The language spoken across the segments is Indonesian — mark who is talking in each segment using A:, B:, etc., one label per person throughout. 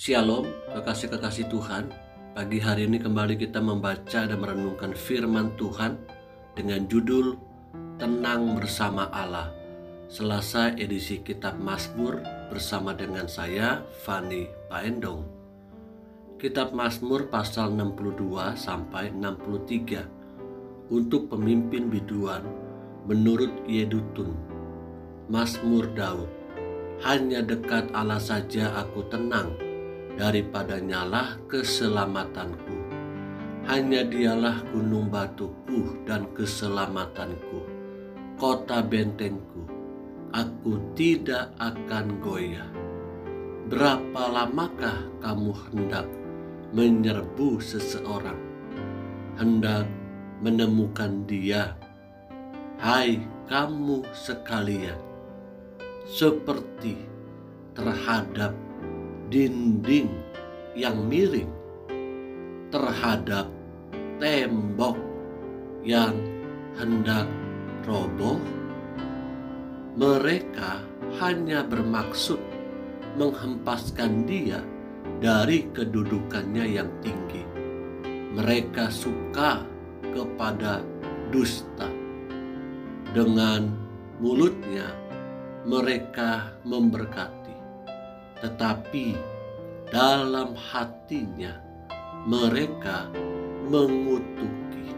A: Shalom, kekasih-kekasih Tuhan. Pagi hari ini kembali kita membaca dan merenungkan firman Tuhan dengan judul Tenang Bersama Allah. Selasa edisi Kitab Mazmur bersama dengan saya, Fani Paendong. Kitab Mazmur pasal 62 sampai 63 untuk pemimpin biduan menurut Yedutun. Mazmur Daud. Hanya dekat Allah saja aku tenang, daripadanya keselamatanku. Hanya dialah gunung batuku dan keselamatanku, kota bentengku. Aku tidak akan goyah. Berapa lamakah kamu hendak menyerbu seseorang, hendak menemukan dia? Hai kamu sekalian, seperti terhadap dinding yang miring, terhadap tembok yang hendak roboh. Mereka hanya bermaksud menghempaskan dia dari kedudukannya yang tinggi. Mereka suka kepada dusta. Dengan mulutnya mereka memberkati, tetapi dalam hatinya mereka mengutuki.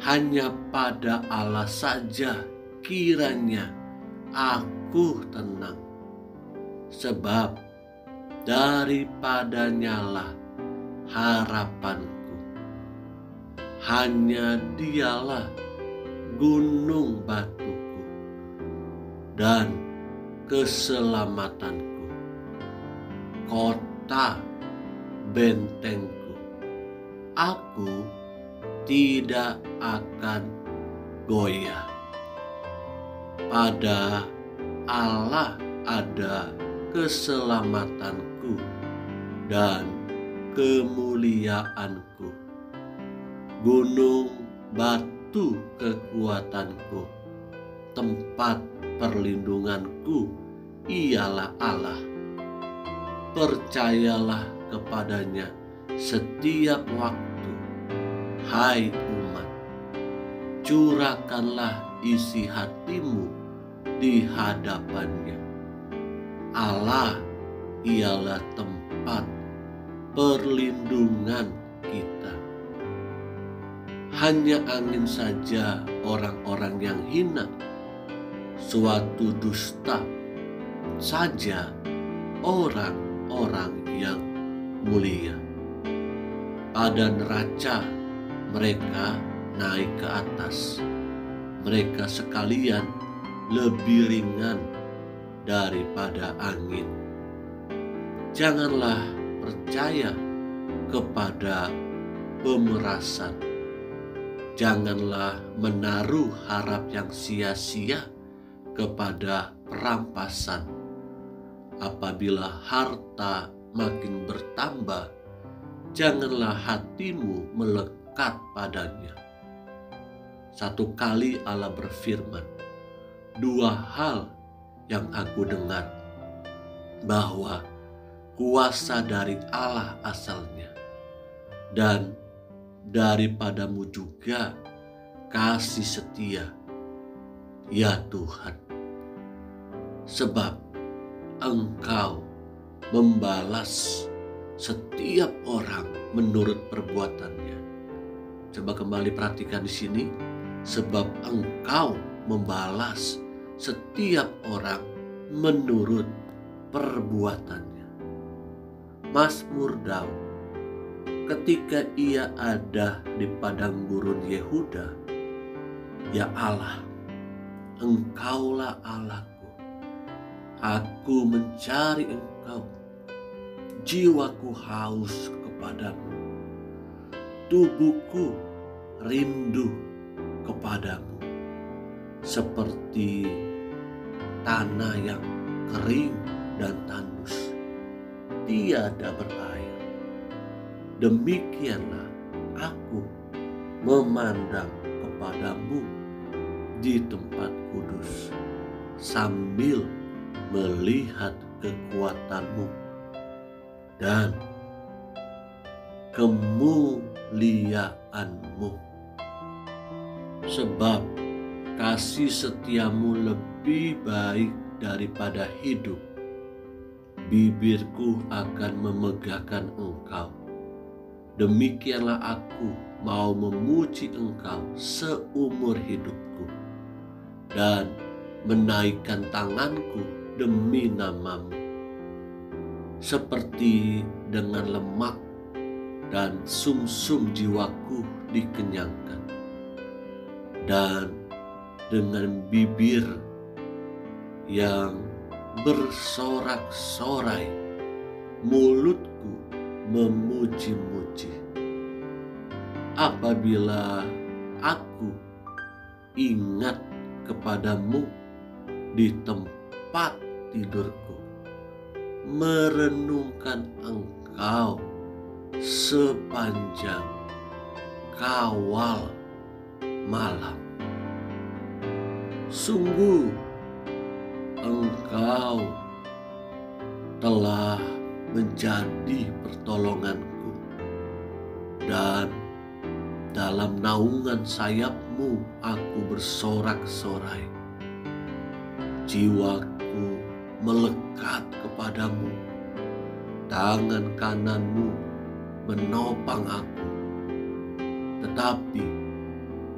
A: Hanya pada Allah saja kiranya aku tenang, sebab daripadanyalah harapanku. Hanya dialah gunung batuku dan keselamatanku, kota bentengku. Aku tidak akan goyah. Pada Allah ada keselamatanku dan kemuliaanku. Gunung batu kekuatanku, tempat perlindunganku ialah Allah. Percayalah kepadanya setiap waktu, hai umat. Curahkanlah isi hatimu di hadapannya. Allah ialah tempat perlindungan kita. Hanya angin saja orang-orang yang hina, suatu dusta saja orang-orang yang mulia. Pada neraca mereka naik ke atas, mereka sekalian lebih ringan daripada angin. Janganlah percaya kepada pemerasan. Janganlah menaruh harap yang sia-sia kepada perampasan. Apabila harta makin bertambah, janganlah hatimu melekat padanya. Satu kali Allah berfirman, dua hal yang aku dengar, bahwa kuasa dari Allah asalnya, dan daripadamu juga kasih setia, ya Tuhan. Sebab Engkau membalas setiap orang menurut perbuatannya. Coba kembali perhatikan di sini. Sebab Engkau membalas setiap orang menurut perbuatannya. Mazmur Daud, ketika ia ada di padang gurun Yehuda, ya Allah, Engkaulah Allahku. Aku mencari Engkau. Jiwaku haus kepadamu. Tubuhku rindu kepadamu. Seperti tanah yang kering dan tandus, tiada berair. Demikianlah aku memandang kepadamu di tempat kudus, sambil melihat kekuatanmu dan kemuliaan-Mu. Sebab kasih setiamu lebih baik daripada hidup, bibirku akan memegahkan Engkau. Demikianlah aku mau memuji Engkau seumur hidupku dan menaikkan tanganku demi nama-Mu. Seperti dengan lemak dan sumsum jiwaku dikenyangkan, dan dengan bibir yang bersorak-sorai mulutku memuji-muji. Apabila aku ingat kepadamu di tempat tidurku, merenungkan Engkau sepanjang kawal malam. Sungguh Engkau telah menjadi pertolonganku, dan dalam naungan sayap-Mu aku bersorak-sorai. Jiwaku melekat kepadamu, tangan kanan-Mu menopang aku. Tetapi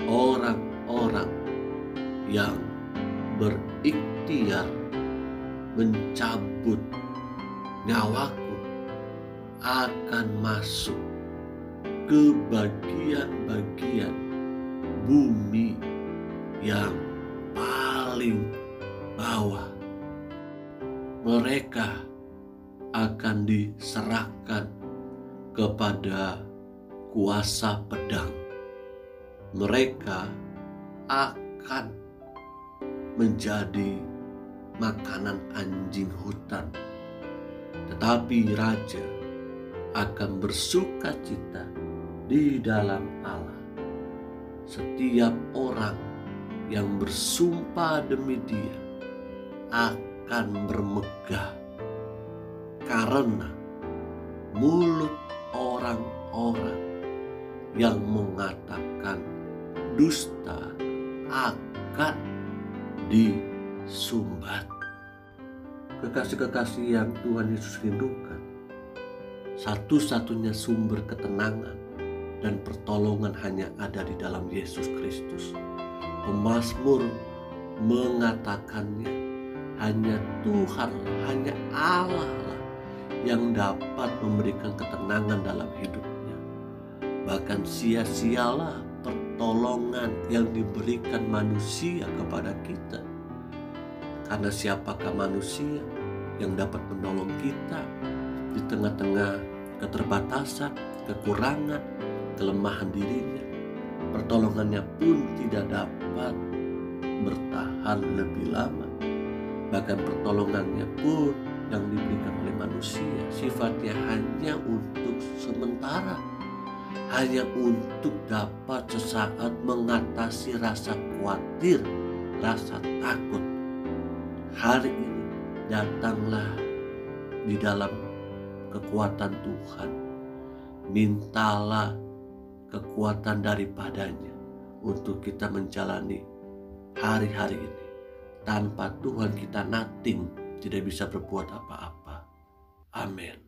A: orang-orang yang berikhtiar mencabut nyawaku akan masuk ke bagian-bagian bumi yang paling bawah. Mereka akan diserahkan kepada kuasa pedang. Mereka akan menjadi makanan anjing hutan, tetapi raja akan bersuka cita di dalam Allah. Setiap orang yang bersumpah demi Dia akan bermegah, karena mulut orang-orang yang mengatakan dusta akan disumbat. Kekasih-kekasih yang Tuhan Yesus rindukan, satu-satunya sumber ketenangan dan pertolongan hanya ada di dalam Yesus Kristus. Pemazmur mengatakannya, hanya Tuhan, hanya Allah lah yang dapat memberikan ketenangan dalam hidupnya. Bahkan sia-sialah pertolongan yang diberikan manusia kepada kita. Karena siapakah manusia yang dapat menolong kita di tengah-tengah keterbatasan, kekurangan, kelemahan dirinya? Pertolongannya pun tidak dapat bertahan lebih lama. Bahkan pertolongannya pun yang diberikan oleh manusia sifatnya hanya untuk sementara, hanya untuk dapat sesaat mengatasi rasa khawatir, rasa takut. Hari ini datanglah di dalam kekuatan Tuhan. Mintalah kekuatan daripadanya untuk kita menjalani hari-hari ini. Tanpa Tuhan kita nothing, tidak bisa berbuat apa-apa. Amin.